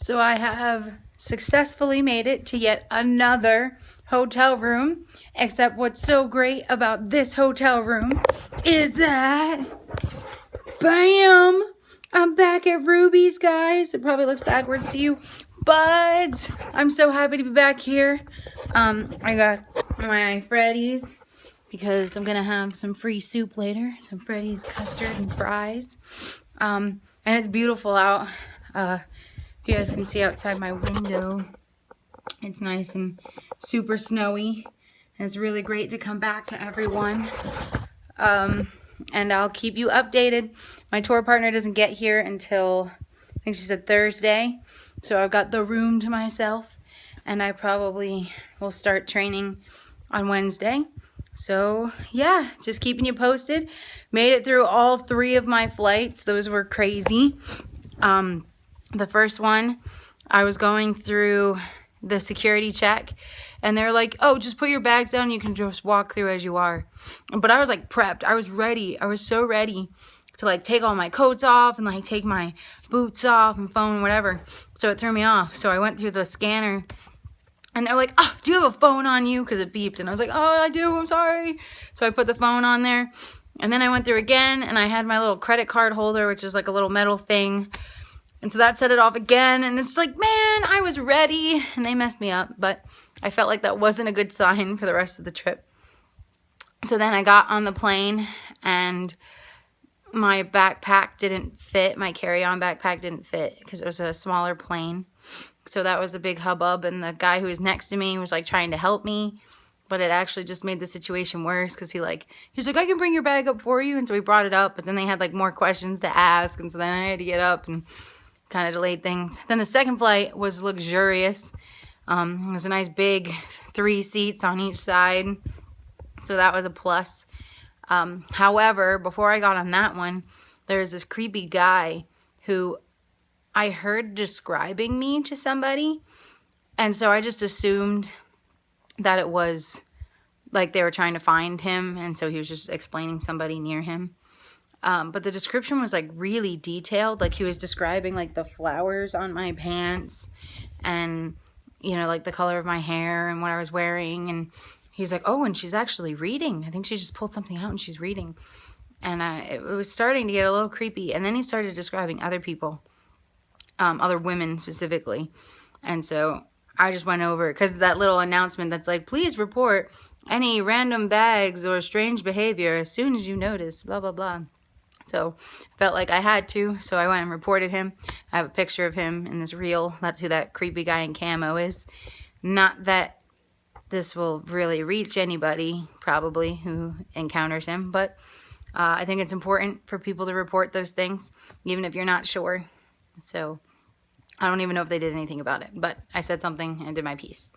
So I have successfully made it to yet another hotel room, except what's so great about this hotel room is that, bam, I'm back at Ruby's, guys. It probably looks backwards to you, but I'm so happy to be back here. I got my Freddy's because I'm gonna have some free soup later, some Freddy's custard and fries. And it's beautiful out. If you guys can see outside my window, it's nice and super snowy, and it's really great to come back to everyone. And I'll keep you updated. My tour partner doesn't get here until, I think she said Thursday, so I've got the room to myself, and I probably will start training on Wednesday. So yeah, just keeping you posted. Made it through all 3 of my flights. Those were crazy. The first one, I was going through the security check, and they're like, oh, just put your bags down, you can just walk through as you are. But I was like prepped, I was ready, I was so ready to like take all my coats off and like take my boots off and phone, whatever. So it threw me off. So I went through the scanner, and they're like, oh, do you have a phone on you? Because it beeped, and I was like, oh, I do, I'm sorry. So I put the phone on there, and then I went through again, and I had my little credit card holder, which is like a little metal thing. And so that set it off again, and it's like, man, I was ready, and they messed me up, but I felt like that wasn't a good sign for the rest of the trip. So then I got on the plane, and my backpack didn't fit, my carry-on backpack didn't fit, because it was a smaller plane. So that was a big hubbub, and the guy who was next to me was like trying to help me, but it actually just made the situation worse, because he's like, I can bring your bag up for you, and so he brought it up, but then they had like more questions to ask, and so then I had to get up, and kind of delayed things. Then the second flight was luxurious. It was a nice big 3 seats on each side, so that was a plus. However, before I got on that one, there was this creepy guy who I heard describing me to somebody, and so I just assumed that it was like they were trying to find him, and so he was just explaining somebody near him. But the description was like really detailed. Like he was describing like the flowers on my pants and, you know, like the color of my hair and what I was wearing. And he's like, oh, and she's actually reading. I think she just pulled something out and she's reading. And it was starting to get a little creepy. And then he started describing other people, other women specifically. And so I just went over, because that little announcement that's like, please report any random bags or strange behavior as soon as you notice, blah, blah, blah. So I felt like I had to, so I went and reported him. I have a picture of him in this reel. That's who that creepy guy in camo is. Not that this will really reach anybody, probably, who encounters him, but I think it's important for people to report those things, even if you're not sure. So I don't even know if they did anything about it, but I said something and did my piece.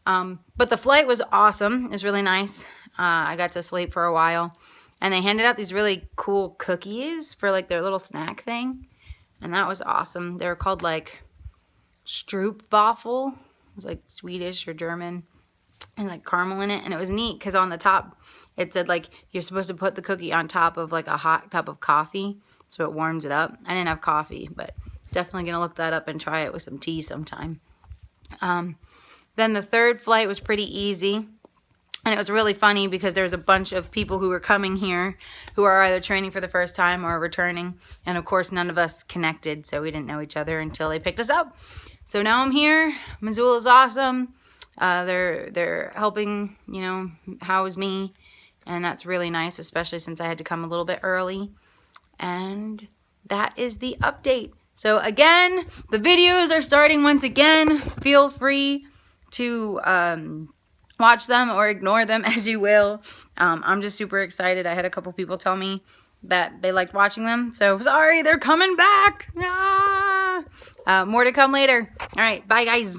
But the flight was awesome. It was really nice. I got to sleep for a while. And they handed out these really cool cookies for like their little snack thing. And that was awesome. They were called like Stroopwafel. It was like Swedish or German. And like caramel in it. And it was neat because on the top it said like you're supposed to put the cookie on top of like a hot cup of coffee. So it warms it up. I didn't have coffee, but definitely going to look that up and try it with some tea sometime. Then the third flight was pretty easy. And it was really funny because there was a bunch of people who were coming here who are either training for the first time or returning. And of course, none of us connected, so we didn't know each other until they picked us up. So now I'm here. Missoula's awesome. They're helping, you know, house me. And that's really nice, especially since I had to come a little bit early. And that is the update. So again, the videos are starting once again. Feel free to watch them or ignore them as you will. I'm just super excited. I had a couple people tell me that they liked watching them. So sorry, they're coming back. Ah! More to come later. All right, bye guys.